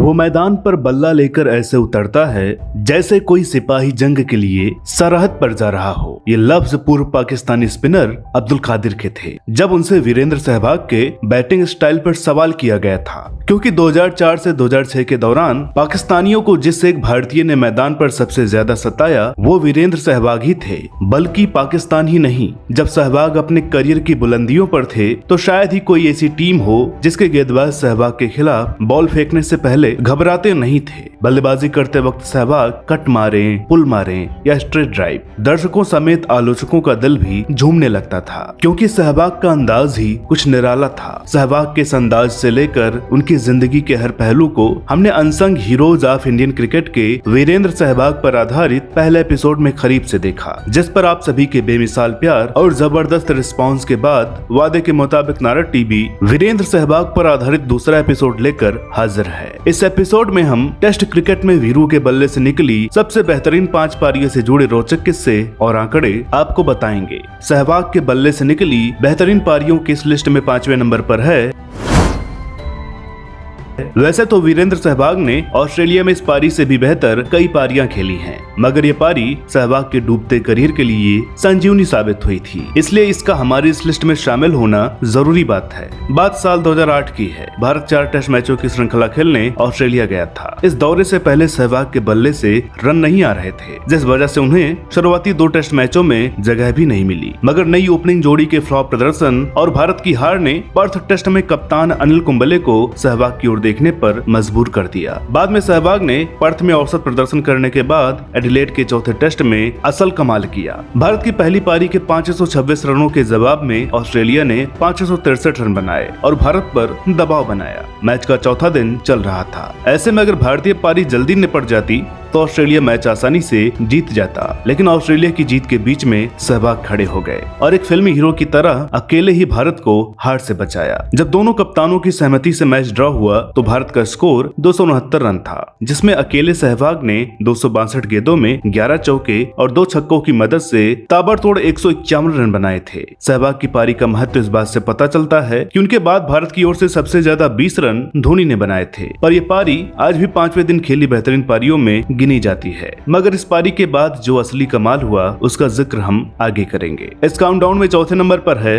वो मैदान पर बल्ला लेकर ऐसे उतरता है जैसे कोई सिपाही जंग के लिए सरहद पर जा रहा हो। ये लफ्ज पूर्व पाकिस्तानी स्पिनर अब्दुल कादिर के थे जब उनसे वीरेंद्र सहवाग के बैटिंग स्टाइल पर सवाल किया गया था, क्योंकि 2004 से 2006 के दौरान पाकिस्तानियों को जिस एक भारतीय ने मैदान पर सबसे ज्यादा सताया वो वीरेंद्र सहवाग ही थे, बल्कि पाकिस्तान ही नहीं। जब सहवाग अपने करियर की बुलंदियों पर थे तो शायद ही कोई ऐसी टीम हो जिसके गेंदबाज सहवाग के खिलाफ बॉल फेंकने से पहले घबराते नहीं थे। बल्लेबाजी करते वक्त सहवाग कट मारे, पुल मारे या स्ट्रेट ड्राइव, दर्शकों समेत आलोचकों का दिल भी झूमने लगता था, क्योंकि सहवाग का अंदाज ही कुछ निराला था। सहवाग के इस अंदाज से लेकर उनकी जिंदगी के हर पहलू को हमने unsung heroes of Indian cricket के वीरेंद्र सहवाग पर आधारित पहले एपिसोड में करीब से देखा, जिस पर आप सभी के बेमिसाल प्यार और जबरदस्त रिस्पांस के बाद वादे के मुताबिक नारा टीवी वीरेंद्र सहवाग पर आधारित दूसरा एपिसोड लेकर हाजिर है। इस एपिसोड में हम टेस्ट क्रिकेट में वीरू के बल्ले से निकली सबसे बेहतरीन 5 पारियों से जुड़े रोचक किस्से और आंकड़े आपको बताएंगे। सहवाग के बल्ले से निकली बेहतरीन पारियों की इस लिस्ट में 5वें नंबर पर है। वैसे तो वीरेंद्र सहवाग ने ऑस्ट्रेलिया में इस पारी से भी बेहतर कई पारियां खेली हैं, मगर ये पारी सहवाग के डूबते करियर के लिए संजीवनी साबित हुई थी, इसलिए इसका हमारी इस लिस्ट में शामिल होना जरूरी बात है। बात साल 2008 की है। भारत 4 टेस्ट मैचों की श्रृंखला खेलने ऑस्ट्रेलिया गया था। इस दौरे से पहले सहवाग के बल्ले से रन नहीं आ रहे थे, जिस वजह से उन्हें शुरुआती 2 टेस्ट मैचों में जगह भी नहीं मिली, मगर नई ओपनिंग जोड़ी के फ्लॉप प्रदर्शन और भारत की हार ने पर्थ टेस्ट में कप्तान अनिल कुंबले को सहवाग की ओर देखने पर मजबूर कर दिया। बाद में सहवाग ने पर्थ में औसत प्रदर्शन करने के बाद एडिलेड के चौथे टेस्ट में असल कमाल किया। भारत की पहली पारी के 526 रनों के जवाब में ऑस्ट्रेलिया ने 563 रन बनाए और भारत पर दबाव बनाया। मैच का चौथा दिन चल रहा था। ऐसे में अगर भारतीय पारी जल्दी निपट जाती तो ऑस्ट्रेलिया मैच आसानी से जीत जाता, लेकिन ऑस्ट्रेलिया की जीत के बीच में सहवाग खड़े हो गए और एक फिल्मी हीरो की तरह अकेले ही भारत को हार से बचाया। जब दोनों कप्तानों की सहमति से मैच ड्रॉ हुआ तो भारत का स्कोर 269 रन था, जिसमें अकेले सहवाग ने 262 गेंदों में 11 चौके और 2 छक्कों की मदद से ताबड़तोड़ 151 रन बनाए थे। सहवाग की पारी का महत्व इस बात से पता चलता है कि उनके बाद भारत की ओर से सबसे ज्यादा 20 रन धोनी ने बनाए थे, पर यह पारी आज भी 5वें दिन खेली बेहतरीन पारियों में गिनी जाती है। मगर इस पारी के बाद जो असली कमाल हुआ उसका जिक्र हम आगे करेंगे। इस काउंटडाउन में चौथे नंबर पर है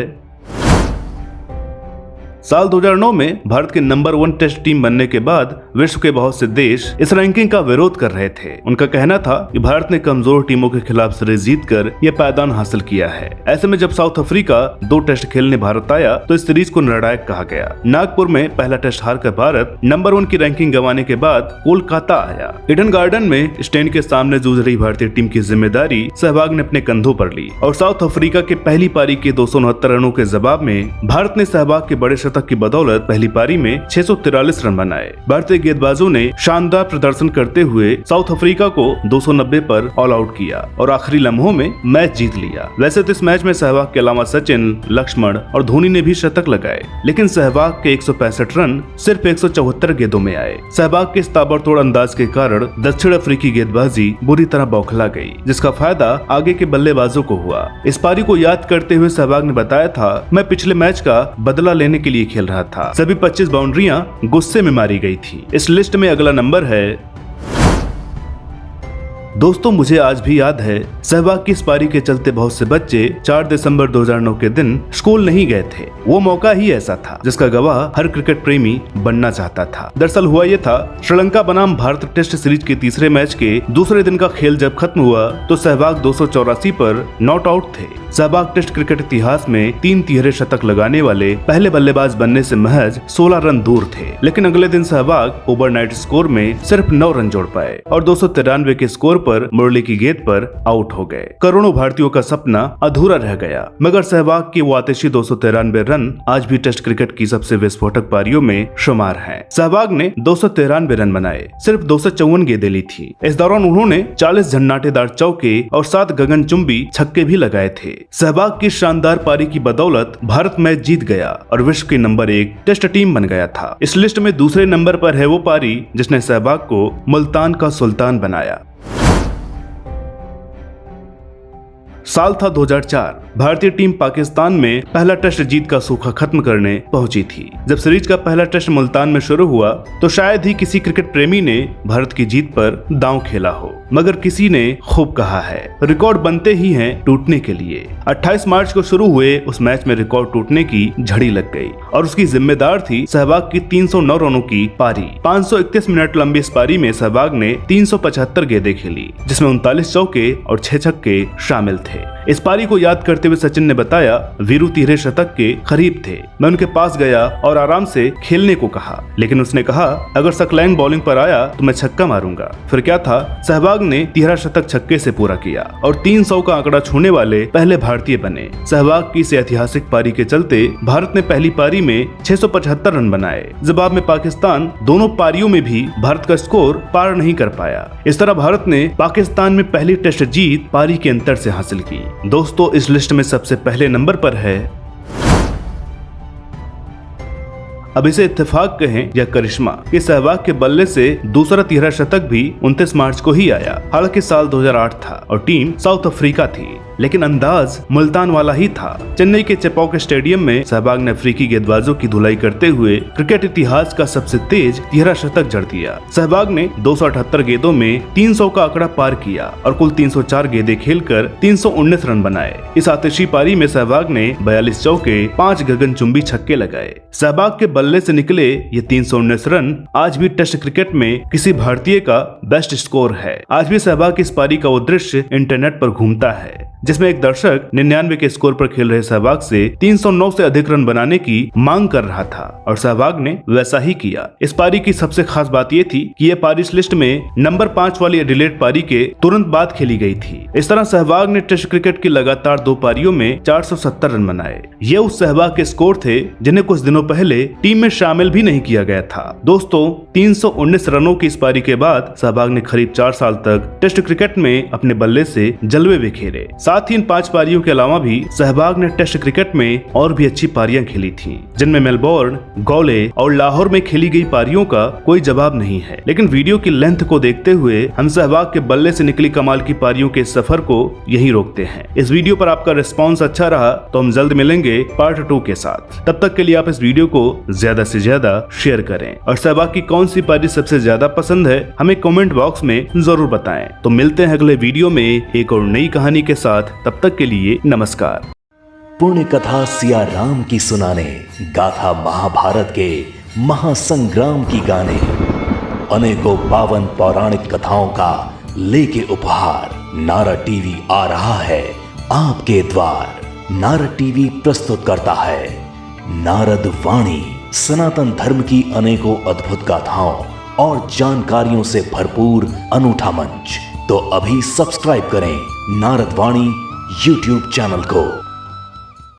साल 2009 में भारत के नंबर 1 टेस्ट टीम बनने के बाद विश्व के बहुत से देश इस रैंकिंग का विरोध कर रहे थे। उनका कहना था कि भारत ने कमजोर टीमों के खिलाफ सीरीज जीतकर यह पायदान हासिल किया है। ऐसे में जब साउथ अफ्रीका 2 टेस्ट खेलने भारत आया तो इस सीरीज को निर्णायक कहा गया। नागपुर में पहला टेस्ट हारकर भारत नंबर 1 की रैंकिंग गंवाने के बाद कोलकाता आया। ईडन गार्डन में स्टेन के सामने जूझ रही भारतीय टीम की जिम्मेदारी सहवाग ने अपने कंधों पर ली और साउथ अफ्रीका के पहली पारी के 269 रनों के जवाब में भारत ने सहवाग के बड़े शतक की बदौलत पहली पारी में 643 रन बनाए। भारतीय गेंदबाजों ने शानदार प्रदर्शन करते हुए साउथ अफ्रीका को 290 पर ऑल आउट किया और आखिरी लम्हों में मैच जीत लिया। वैसे तो इस मैच में सहवाग के अलावा सचिन, लक्ष्मण और धोनी ने भी शतक लगाए, लेकिन सहवाग के 165 रन सिर्फ 174 गेंदों में आए। सहवाग के इस ताबड़तोड़ अंदाज के कारण दक्षिण अफ्रीकी गेंदबाजी बुरी तरह बौखला गई, जिसका फायदा आगे के बल्लेबाजों को हुआ। इस पारी को याद करते हुए सहवाग ने बताया था, मैं पिछले मैच का बदला लेने के लिए खेल रहा था। सभी 25 बाउंड्रियां गुस्से में मारी गई थी। इस लिस्ट में अगला नंबर है। दोस्तों, मुझे आज भी याद है सहवाग की इस पारी के चलते बहुत से बच्चे 4 दिसंबर 2009 के दिन स्कूल नहीं गए थे। वो मौका ही ऐसा था जिसका गवाह हर क्रिकेट प्रेमी बनना चाहता था। दरअसल हुआ ये था, श्रीलंका बनाम भारत टेस्ट सीरीज के तीसरे मैच के दूसरे दिन का खेल जब खत्म हुआ तो सहवाग 284 पर नॉट आउट थे। सहवाग टेस्ट क्रिकेट इतिहास में 3 तिहरे शतक लगाने वाले पहले बल्लेबाज बनने से महज 16 रन दूर थे, लेकिन अगले दिन सहवाग ओवरनाइट स्कोर में सिर्फ 9 रन जोड़ पाए और 293 के स्कोर पर मुरली की गेंद पर आउट हो गए। करोड़ों भारतीयों का सपना अधूरा रह गया, मगर सहवाग की वो आतिशी 293 रन आज भी टेस्ट क्रिकेट की सबसे विस्फोटक पारियों में शुमार हैं। सहवाग ने 293 रन बनाए, सिर्फ 254 गेंदें ली थी। इस दौरान उन्होंने 40 झन्नाटेदार चौके और 7 गगनचुंबी छक्के भी लगाए थे। सहवाग की शानदार पारी की बदौलत भारत मैच जीत गया और विश्व की नंबर 1 टेस्ट टीम बन गया था। इस लिस्ट में दूसरे नंबर पर है वो पारी जिसने सहवाग को मुल्तान का सुल्तान बनाया। साल था 2004। भारतीय टीम पाकिस्तान में पहला टेस्ट जीत का सूखा खत्म करने पहुंची थी। जब सीरीज का पहला टेस्ट मुल्तान में शुरू हुआ तो शायद ही किसी क्रिकेट प्रेमी ने भारत की जीत पर दांव खेला हो, मगर किसी ने खूब कहा है, रिकॉर्ड बनते ही हैं टूटने के लिए। 28 मार्च को शुरू हुए उस मैच में रिकॉर्ड टूटने की झड़ी लग गई और उसकी जिम्मेदार थी सहवाग की 309 रनों की पारी। 531 मिनट लंबी इस पारी में सहवाग ने 375 गेंदें खेली, जिसमें 39 चौके और 6 छक्के शामिल थे। इस पारी को याद करते हुए सचिन ने बताया, वीरू तिहरे शतक के करीब थे। मैं उनके पास गया और आराम से खेलने को कहा, लेकिन उसने कहा अगर सकलैन बॉलिंग पर आया तो मैं छक्का मारूंगा। फिर क्या था, सहवाग ने तिहरा शतक छक्के से पूरा किया और 300 का आंकड़ा छूने वाले पहले भारतीय बने। सहवाग की इस ऐतिहासिक पारी के चलते भारत ने पहली पारी में 675 रन बनाए। जवाब में पाकिस्तान दोनों पारियों में भी भारत का स्कोर पार नहीं कर पाया। इस तरह भारत ने पाकिस्तान में पहली टेस्ट जीत पारी के अंतर से हासिल की। दोस्तों, इस लिस्ट में सबसे पहले नंबर पर है, अब इसे इत्तेफाक कहें या करिश्मा, कि सहवाग के बल्ले से दूसरा तिहरा शतक भी 29 मार्च को ही आया। हालांकि साल 2008 था और टीम साउथ अफ्रीका थी, लेकिन अंदाज मुल्तान वाला ही था। चेन्नई के चेपॉक स्टेडियम में सहवाग ने अफ्रीकी गेंदबाजों की धुलाई करते हुए क्रिकेट इतिहास का सबसे तेज तिहरा शतक जड़ दिया। सहवाग ने 278 गेंदों में 300 का आंकड़ा पार किया और कुल 304 गेंदें खेलकर 319 रन बनाए। इस आतिशी पारी में सहवाग ने 42 चौके, 5 गगनचुंबी छक्के लगाए। सहवाग के बल्ले से निकले ये 319 रन आज भी टेस्ट क्रिकेट में किसी भारतीय का बेस्ट स्कोर है। आज भी सहवाग की इस पारी का वो दृश्य इंटरनेट पर घूमता है, जिसमें एक दर्शक 99 के स्कोर पर खेल रहे सहवाग से 309 से अधिक रन बनाने की मांग कर रहा था और सहवाग ने वैसा ही किया। इस पारी की सबसे खास बात ये थी कि यह पारी इस लिस्ट में नंबर 5 वाली एडिलेड पारी के तुरंत बाद खेली गई थी। इस तरह सहवाग ने टेस्ट क्रिकेट की लगातार 2 पारियों में 470 रन बनाए। ये उस सहवाग के स्कोर थे जिन्हें कुछ दिनों पहले टीम में शामिल भी नहीं किया गया था। दोस्तों, 319 रनों की इस पारी के बाद सहवाग ने करीब 4 साल तक टेस्ट क्रिकेट में अपने बल्ले से जलवे बिखेरे। साथ ही इन 5 पारियों के अलावा भी सहवाग ने टेस्ट क्रिकेट में और भी अच्छी पारियां खेली थीं, जिनमें मेलबोर्न, गौले और लाहौर में खेली गई पारियों का कोई जवाब नहीं है। लेकिन वीडियो की लेंथ को देखते हुए हम सहवाग के बल्ले से निकली कमाल की पारियों के सफर को यहीं रोकते हैं। इस वीडियो पर आपका रिस्पॉन्स अच्छा रहा तो हम जल्द मिलेंगे पार्ट 2 के साथ। तब तक के लिए आप इस वीडियो को ज्यादा से ज्यादा शेयर करें और सहवाग की कौन सी पारी सबसे ज्यादा पसंद है हमें कमेंट बॉक्स में जरूर बताएं। तो मिलते हैं अगले वीडियो में एक और नई कहानी के साथ। तब तक के लिए नमस्कार। पुण्य कथा सिया राम की सुनाने, गाथा महाभारत के महासंग्राम की गाने, अनेकों पावन पौराणिक कथाओं का लेके उपहार नारद टीवी आ रहा है आपके द्वार। नारद टीवी प्रस्तुत करता है नारद वाणी, सनातन धर्म की अनेकों अद्भुत गाथाओं और जानकारियों से भरपूर अनूठा मंच। तो अभी सब्सक्राइब करें नारद वाणी YouTube चैनल को।